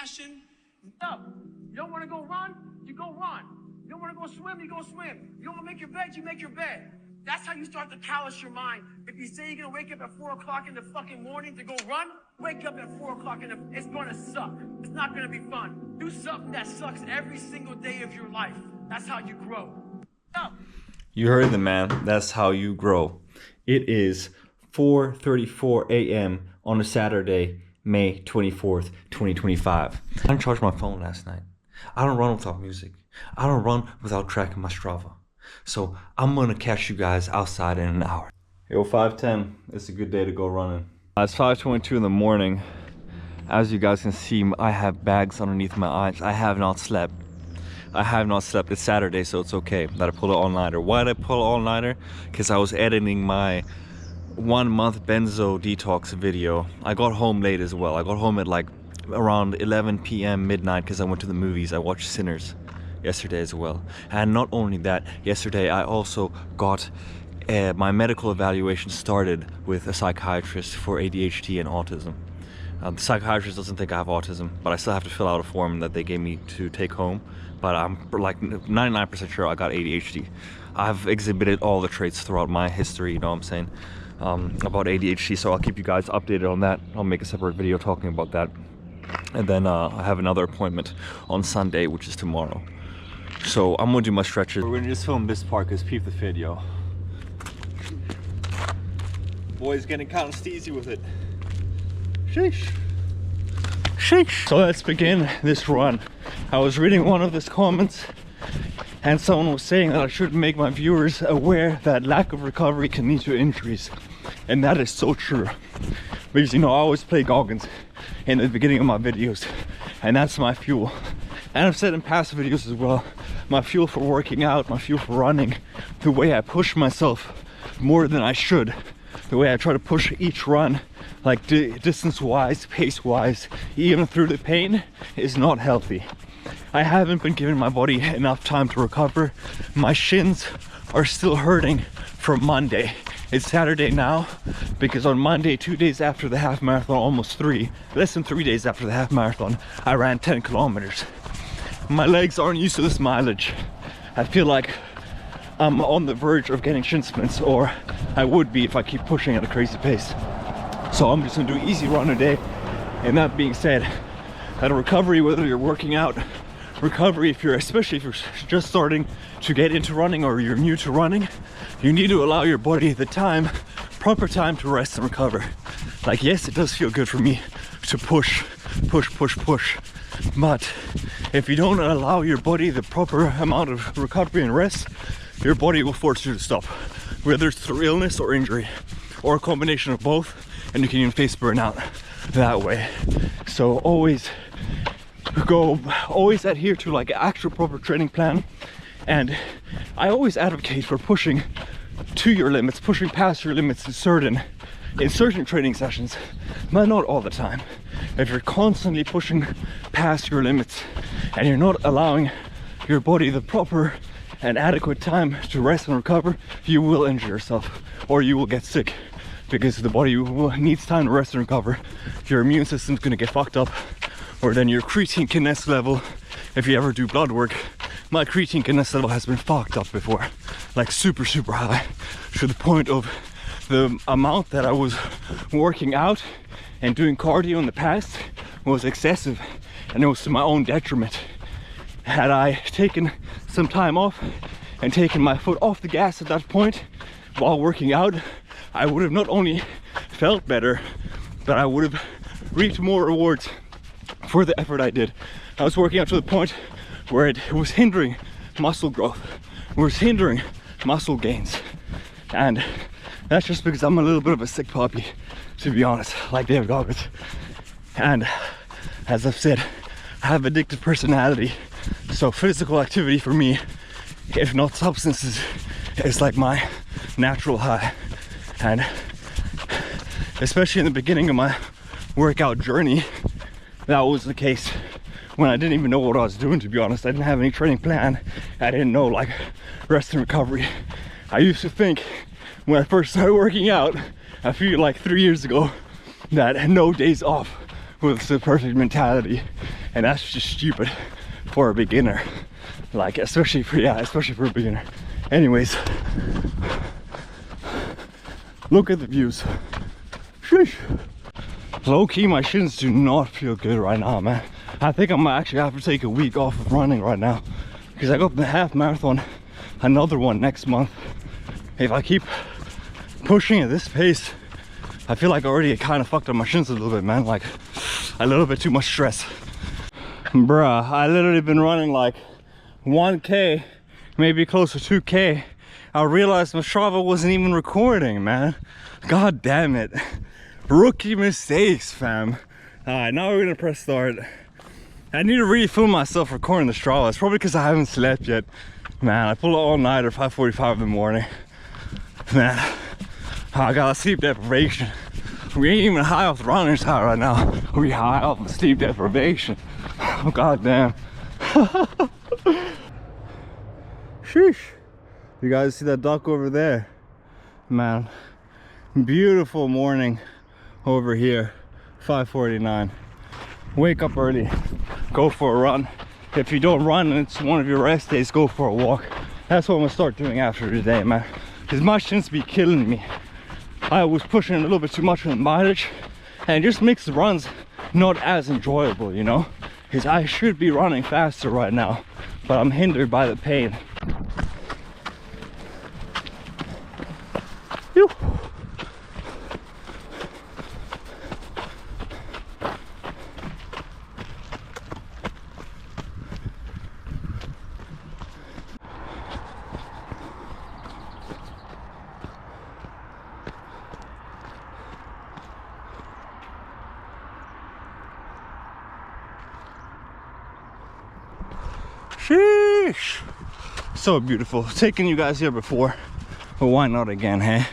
passion. Up. You don't want to go run, you go run. You don't want to go swim, you go swim. You don't want to make your bed, you make your bed. That's how you start to callous your mind. If you say you're going to wake up at 4 o'clock in the fucking morning to go run, wake up at 4 o'clock it's going to suck. It's not going to be fun. Do something that sucks every single day of your life. That's how you grow. Up. You heard the man. That's how you grow. It is 4:34 a.m. on a Saturday, May 24th, 2025. I didn't charge my phone last night. I don't run without music. I don't run without tracking my Strava. So I'm gonna catch you guys outside in an hour. Yo, 5:10. It's a good day to go running. It's 5:22 in the morning. As you guys can see, I have bags underneath my eyes. I have not slept. It's Saturday, so it's okay that I pulled an all-nighter. Why did I pull an all-nighter? Because I was editing my 1 month benzo detox video. I got home late as well. I got home at like around 11 p.m. midnight because I went to the movies. I watched Sinners yesterday as well. And not only that, yesterday I also got my medical evaluation started with a psychiatrist for ADHD and autism. The psychiatrist doesn't think I have autism, but I still have to fill out a form that they gave me to take home. But I'm like 99% sure I got ADHD. I've exhibited all the traits throughout my history, you know what I'm saying, about ADHD, so I'll keep you guys updated on that. I'll make a separate video talking about that. And then I have another appointment on Sunday, which is tomorrow. So I'm gonna do my stretches. We're gonna just film this part because peep the fit, yo. Boy's getting kind of steezy with it. Sheesh. Sheesh. So let's begin this run. I was reading one of these comments and someone was saying that I should make my viewers aware that lack of recovery can lead to injuries. And that is so true. Because, you know, I always play Goggins in the beginning of my videos, and that's my fuel. And I've said in past videos as well, my fuel for working out, my fuel for running, the way I push myself more than I should, the way I try to push each run, like distance-wise, pace-wise, even through the pain, is not healthy. I haven't been giving my body enough time to recover. My shins are still hurting from Monday. It's Saturday now, because on Monday, 2 days after the half marathon, almost 3, less than 3 days after the half marathon, I ran 10 kilometers. My legs aren't used to this mileage. I feel like I'm on the verge of getting shin splints, or I would be if I keep pushing at a crazy pace. So I'm just gonna do an easy run today. And that being said, at a recovery, whether you're working out, recovery, especially if you're just starting to get into running or you're new to running, you need to allow your body the time, proper time to rest and recover. Like, yes, it does feel good for me to push, but if you don't allow your body the proper amount of recovery and rest, your body will force you to stop, whether it's through illness or injury, or a combination of both, and you can even face burnout that way. So always adhere to like an actual proper training plan. And I always advocate for pushing to your limits, pushing past your limits in certain training sessions, but not all the time. If you're constantly pushing past your limits and you're not allowing your body the proper and adequate time to rest and recover, you will injure yourself or you will get sick, because the body needs time to rest and recover. Your immune system's gonna get fucked up, or then your creatine kinase level, if you ever do blood work, my creatine kinase level has been fucked up before, like super high, to the point of the amount that I was working out and doing cardio in the past was excessive, and it was to my own detriment. Had I taken some time off and taken my foot off the gas at that point while working out, I would have not only felt better, but I would have reaped more rewards for the effort I did. I was working out to the point where it was hindering muscle growth, it was hindering muscle gains. And that's just because I'm a little bit of a sick puppy, to be honest, like David Goggins. And as I've said, I have addictive personality, so physical activity for me, if not substances, is like my natural high. And especially in the beginning of my workout journey, that was the case when I didn't even know what I was doing, to be honest. I didn't have any training plan. I didn't know like rest and recovery. I used to think when I first started working out, I feel like 3 years ago, that no days off was the perfect mentality. and that's just stupid for a beginner. Like, especially for a beginner. Anyways, look at the views. Sheesh. Low key, my shins do not feel good right now, man. I think I might actually have to take a week off of running right now, because I got the half marathon, another one next month. If I keep pushing at this pace, I feel like already it kind of fucked up my shins a little bit, man. Like a little bit too much stress. Bruh, I literally been running like 1K, maybe close to 2K. I realized my Strava wasn't even recording, man. God damn it. Rookie mistakes, fam. Alright, now we're gonna press start. I need to really film myself recording the Strava. It's probably because I haven't slept yet. Man, I pulled an all-nighter 5:45 in the morning. Man, I got a sleep deprivation. We ain't even high off the runner's high right now. We high off the sleep deprivation. Oh, god damn. Sheesh. You guys see that duck over there? Man, beautiful morning over here. 5:49. Wake up early, go for a run. If you don't run and it's one of your rest days, go for a walk. That's what I'm gonna start doing after today, man. Because my shins be killing me. I was pushing a little bit too much on the mileage, and it just makes the runs not as enjoyable, you know? Because I should be running faster right now, but I'm hindered by the pain. Phew. Sheesh. So beautiful. Taking you guys here before, but why not again, hey?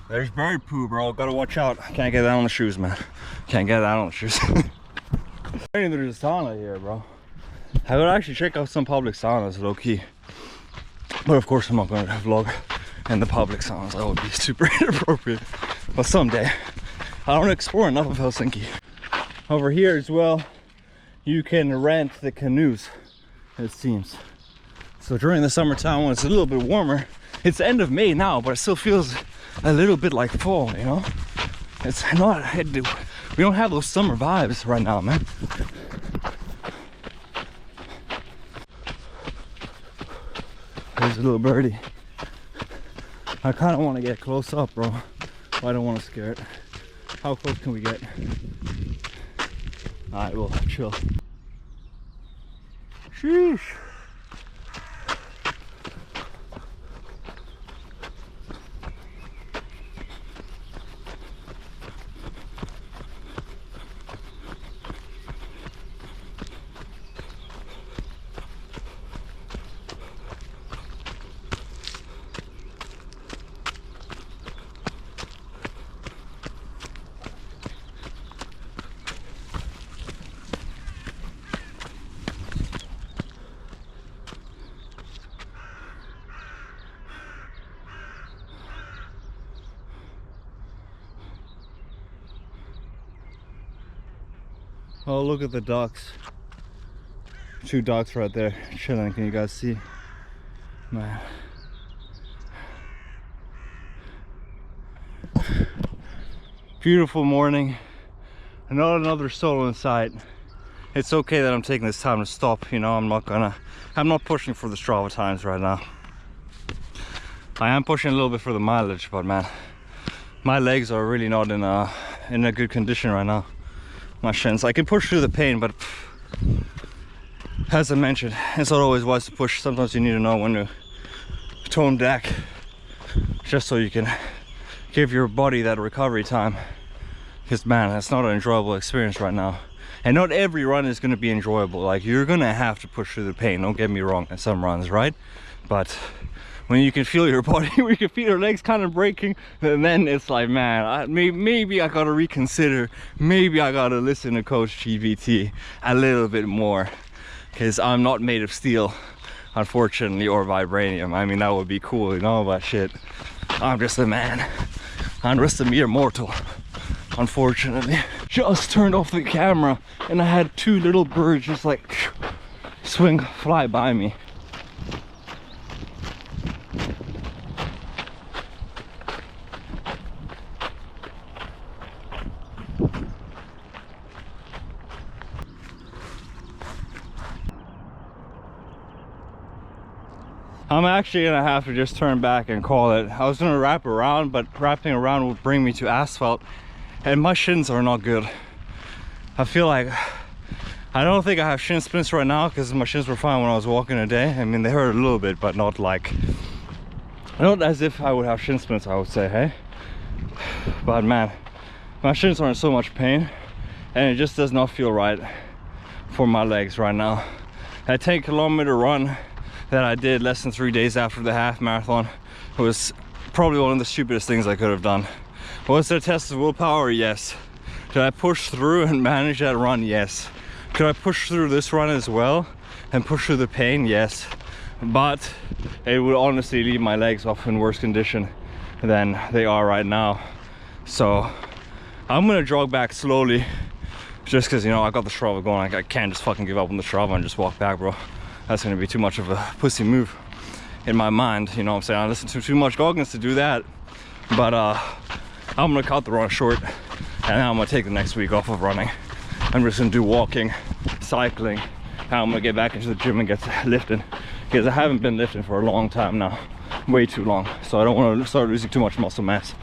There's bird poo, bro. Gotta watch out. Can't get that on the shoes, man. Can't get that on the shoes. There's a sauna here, bro. I would actually check out some public saunas, low key. But of course, I'm not going to vlog in the public saunas. That would be super inappropriate. But someday, I don't explore enough of Helsinki. Over here as well, you can rent the canoes, it seems. So during the summertime, when it's a little bit warmer, it's the end of May now, but it still feels a little bit like fall, you know? It's not, we don't have those summer vibes right now, man. There's a little birdie. I kind of want to get close up, bro. But I don't want to scare it. How close can we get? Alright, we'll chill. Sheesh. Oh, look at the ducks. 2 ducks right there chilling. Can you guys see? Man. Beautiful morning. Not another soul in sight. It's okay that I'm taking this time to stop, you know. I'm not pushing for the Strava times right now. I am pushing a little bit for the mileage, but man, my legs are really not in a good condition right now. My shins, I can push through the pain, but as I mentioned, it's not always wise to push. Sometimes you need to know when to tone back, just so you can give your body that recovery time. Because man, it's not an enjoyable experience right now, and not every run is going to be enjoyable. Like, you're gonna have to push through the pain, don't get me wrong, in some runs, right? But when you can feel your body, when you can feel your legs kind of breaking, then it's like, man, maybe I gotta reconsider. Maybe I gotta listen to Coach GPT a little bit more, because I'm not made of steel. unfortunately, or vibranium. I mean, that would be cool, you know, but shit, I'm just a man. I'm just a mere mortal, unfortunately. Just turned off the camera and I had two little birds just like fly by me. I'm actually gonna have to just turn back and call it. I was gonna wrap around, but wrapping around would bring me to asphalt and my shins are not good. I feel like, I don't think I have shin splints right now because my shins were fine when I was walking today. I mean, they hurt a little bit, but not like, not as if I would have shin splints, I would say, hey? But man, my shins are in so much pain and it just does not feel right for my legs right now. That 10-kilometer run that I did less than 3 days after the half marathon was probably one of the stupidest things I could have done. Was it a test of willpower? Yes. Did I push through and manage that run? Yes. Could I push through this run as well and push through the pain? Yes. But it would honestly leave my legs off in worse condition than they are right now. So I'm gonna jog back slowly just because, you know, I got the Strava going. I can't just fucking give up on the Strava and just walk back, bro. That's gonna be too much of a pussy move in my mind, you know what I'm saying? I listen to too much Goggins to do that. But I'm gonna cut the run short and now I'm gonna take the next week off of running. I'm just gonna do walking, cycling, and I'm gonna get back into the gym and get lifting because I haven't been lifting for a long time now, way too long. So I don't want to start losing too much muscle mass.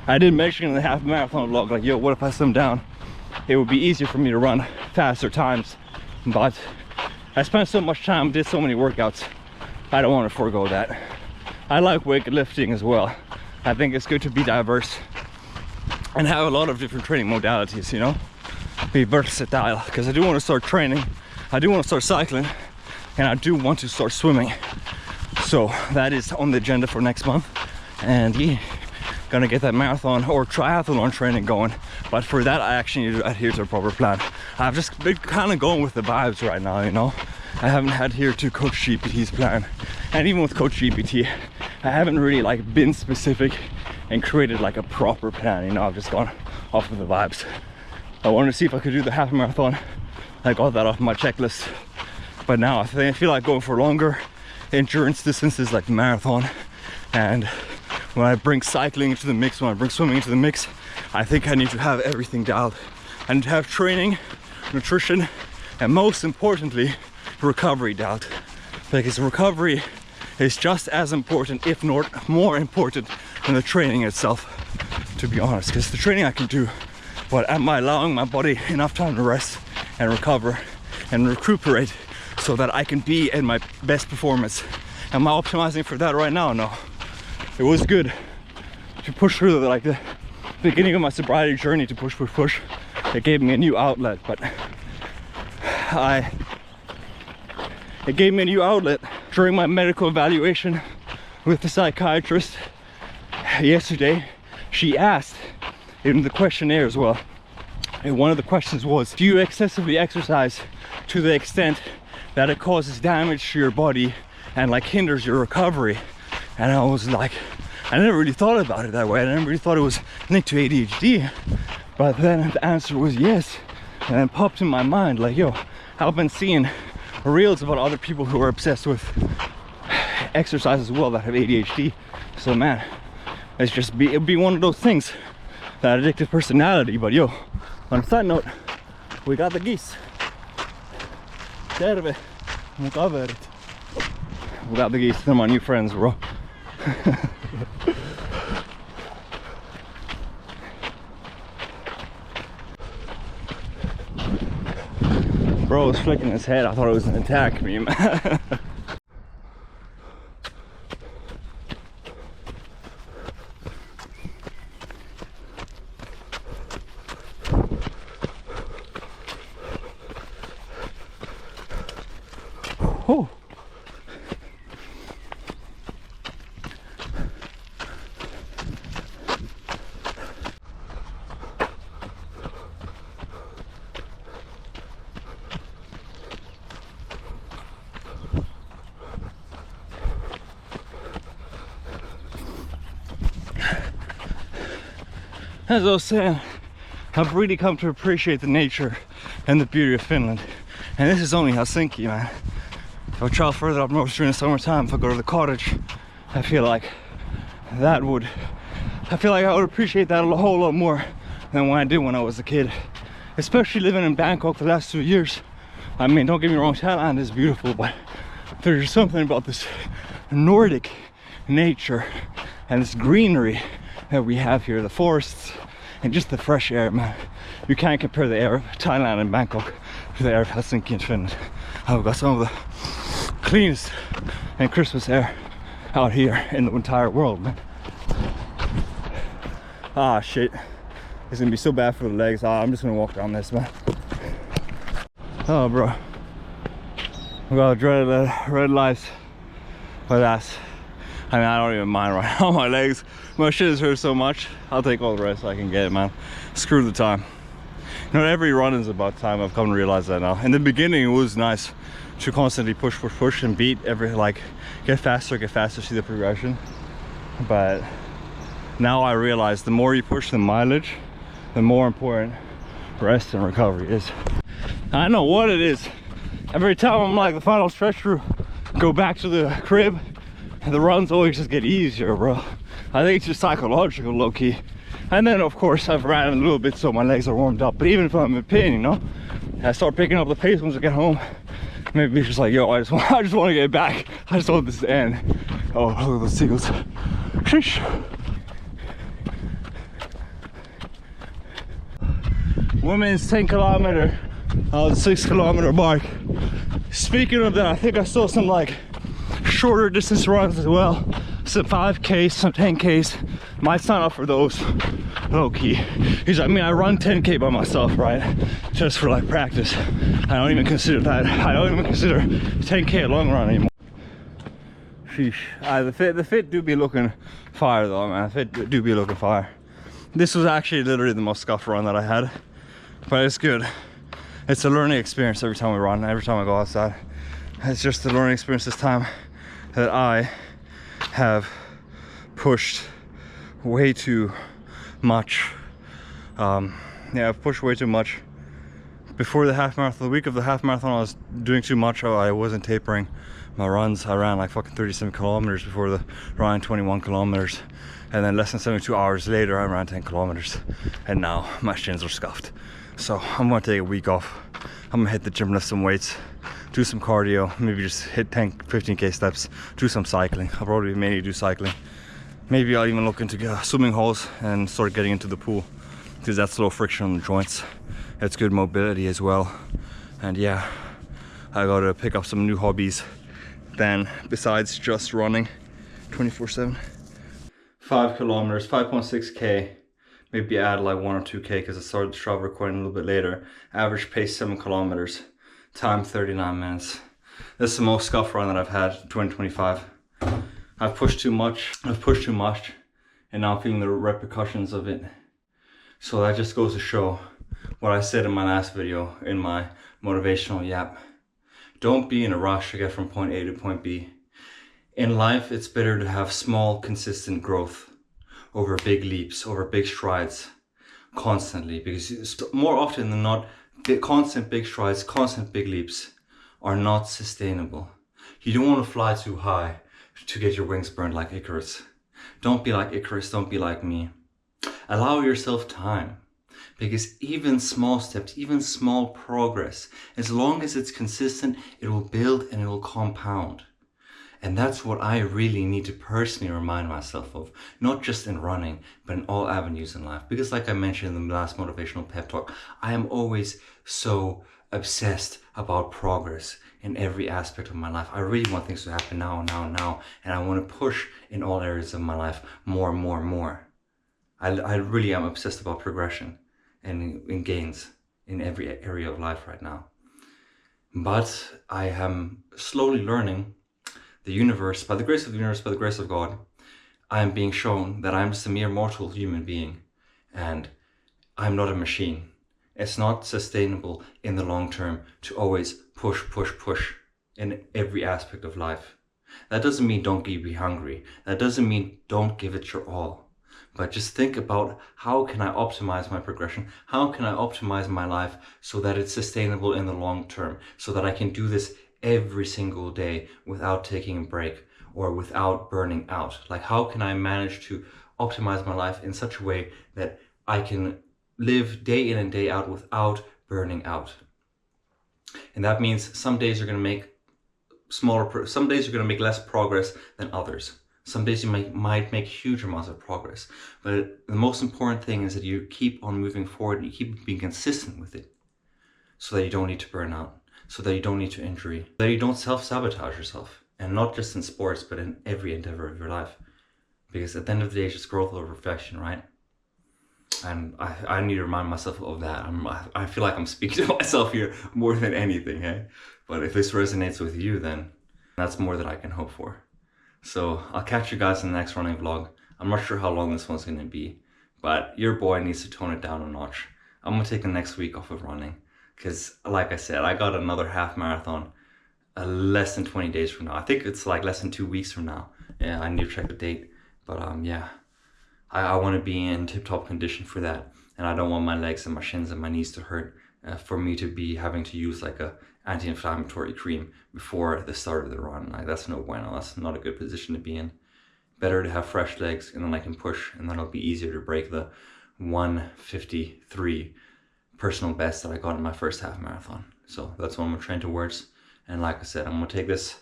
I did mention in the half marathon vlog, like, yo, what if I slim down? It would be easier for me to run faster times, but I spent so much time, did so many workouts, I don't want to forego that. I like weightlifting as well. I think it's good to be diverse and have a lot of different training modalities, you know? Be versatile, because I do want to start training, I do want to start cycling, and I do want to start swimming. So that is on the agenda for next month. And yeah, gonna get that marathon or triathlon training going. But for that, I actually need to adhere to a proper plan. I've just been kind of going with the vibes right now, you know? I haven't adhered to Coach GPT's plan. And even with Coach GPT, I haven't really like been specific and created like a proper plan, you know? I've just gone off of the vibes. I wanted to see if I could do the half marathon. I got that off my checklist. But now I feel like going for longer endurance distances like the marathon. And when I bring cycling into the mix, when I bring swimming into the mix, I think I need to have everything dialed. I need to have training, nutrition, and most importantly, recovery dialed. Because recovery is just as important, if not more important, than the training itself, to be honest. Because the training I can do, but am I allowing my body enough time to rest and recover and recuperate so that I can be in my best performance? Am I optimizing for that right now? No. It was good to push through like the beginning of my sobriety journey, to push. It gave me a new outlet, but it gave me a new outlet during my medical evaluation with the psychiatrist yesterday. She asked in the questionnaire as well, and one of the questions was, do you excessively exercise to the extent that it causes damage to your body and like hinders your recovery? And I was like, I never really thought about it that way. I never really thought it was linked to ADHD. But then the answer was yes. And then it popped in my mind, like, yo, I've been seeing reels about other people who are obsessed with exercise as well that have ADHD. So man, it'd be one of those things, that addictive personality. But yo, on a side note, we got the geese. Terve, mun kaverit. We got the geese, they're my new friends, bro. Bro was flicking his head. I thought it was an attack meme. Oh. As I was saying, I've really come to appreciate the nature and the beauty of Finland. And this is only Helsinki, man. If I travel further up north during the summertime, if I go to the cottage, I feel like I would appreciate that a whole lot more than when I did when I was a kid. Especially living in Bangkok the last 2 years. I mean, don't get me wrong, Thailand is beautiful, but there's something about this Nordic nature and this greenery that we have here, the forests and just the fresh air, man. You can't compare the air of Thailand and Bangkok to the air of Helsinki and Finland. I've got some of the cleanest and crispest air out here in the entire world, man. Ah, shit. It's gonna be so bad for the legs. I'm just gonna walk down this, man. Oh, bro. We got dreaded red lights. But that's, I mean, I don't even mind right now. My legs, my shins hurt so much. I'll take all the rest I can get, man. Screw the time. You know, every run is about time. I've come to realize that now. In the beginning, it was nice to constantly push and beat every, like, get faster, see the progression. But now I realize the more you push the mileage, the more important rest and recovery is. I know what it is. Every time I'm like the final stretch through, go back to the crib, and the runs always just get easier, bro. I think it's just psychological, low-key. And then of course I've ran a little bit so my legs are warmed up, but even if I'm in pain, you know, I start picking up the pace once I get home. Maybe it's just like, yo, I just want to get back. I just want this to end. Oh, look at those seagulls. Sheesh. Women's 10 kilometer, the 6 kilometer mark. Speaking of that, I think I saw some like shorter distance runs as well. Some 5Ks, some 10Ks. Might sign up for those, low key. Because I mean, I run 10K by myself, right? Just for like practice. I don't even consider that. I don't even consider 10K a long run anymore. Sheesh. The fit do be looking fire though, man. The fit do be looking fire. This was actually literally the most scuffed run that I had. But it's good. It's a learning experience every time we run, every time I go outside. It's just a learning experience this time that I have pushed way too much. Yeah, I've pushed way too much. Before the half marathon, the week of the half marathon, I was doing too much. I wasn't tapering my runs. I ran like fucking 37 kilometers before the run, 21 kilometers. And then less than 72 hours later, I ran 10 kilometers. And now my shins are scuffed. So I'm gonna take a week off. I'm gonna hit the gym, lift some weights, do some cardio, maybe just hit 10, 15K steps, do some cycling. I'll probably mainly do cycling. Maybe I'll even look into swimming holes and start getting into the pool, because that's low friction on the joints. It's good mobility as well. And yeah, I gotta pick up some new hobbies then, besides just running 24/7. 5 kilometers, 5.6K. Maybe add like 1 or 2K because I started the travel recording a little bit later. Average pace 7 kilometers. Time 39 minutes. This is the most scuff run that I've had in 2025. I've pushed too much. And now I'm feeling the repercussions of it. So that just goes to show what I said in my last video in my motivational yap. Don't be in a rush to get from point A to point B. In life, it's better to have small, consistent growth over big leaps, over big strides, constantly. Because more often than not, the constant big strides, constant big leaps are not sustainable. You don't want to fly too high to get your wings burned like Icarus. Don't be like Icarus, don't be like me. Allow yourself time. Because even small steps, even small progress, as long as it's consistent, it will build and it will compound. And that's what I really need to personally remind myself of, not just in running, but in all avenues in life. Because like I mentioned in the last motivational pep talk, I am always so obsessed about progress in every aspect of my life. I really want things to happen now. And I want to push in all areas of my life more. I really am obsessed about progression and in gains in every area of life right now. But I am slowly learning the universe, by the grace of the universe, by the grace of God, I am being shown that I'm just a mere mortal human being and I'm not a machine. It's not sustainable in the long term to always push in every aspect of life. That doesn't mean don't be hungry. That doesn't mean don't give it your all. but just think about how can I optimize my progression? How can I optimize my life so that it's sustainable in the long term, so that I can do this every single day without taking a break or without burning out? Like, how can I manage to optimize my life in such a way that I can live day in and day out without burning out? And that means some days you're going to make some days you're going to make less progress than others. Some days you might make huge amounts of progress, but the most important thing is that you keep on moving forward and you keep being consistent with it, so that you don't need to burn out, so that you don't need to injury, so that you don't self-sabotage yourself, and not just in sports, but in every endeavor of your life. Because at the end of the day, it's just growth over perfection, right? And I need to remind myself of that. I feel like I'm speaking to myself here more than anything, hey? But if this resonates with you, then that's more than I can hope for. So I'll catch you guys in the next running vlog. I'm not sure how long this one's going to be, but your boy needs to tone it down a notch. I'm going to take the next week off of running because, like I said, I got another half marathon less than 20 days from now. I think it's like less than 2 weeks from now. Yeah, I need to check the date. But yeah, I want to be in tip-top condition for that. And I don't want my legs and my shins and my knees to hurt for me to be having to use like a anti-inflammatory cream before the start of the run. Like, that's no bueno. That's not a good position to be in. Better to have fresh legs, and then I can push, and then it'll be easier to break the 1:53 personal best that I got in my first half marathon. So that's what I'm gonna train towards. And like I said, I'm gonna take this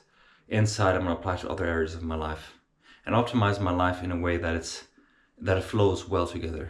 insight, I'm gonna apply it to other areas of my life and optimize my life in a way that it flows well together.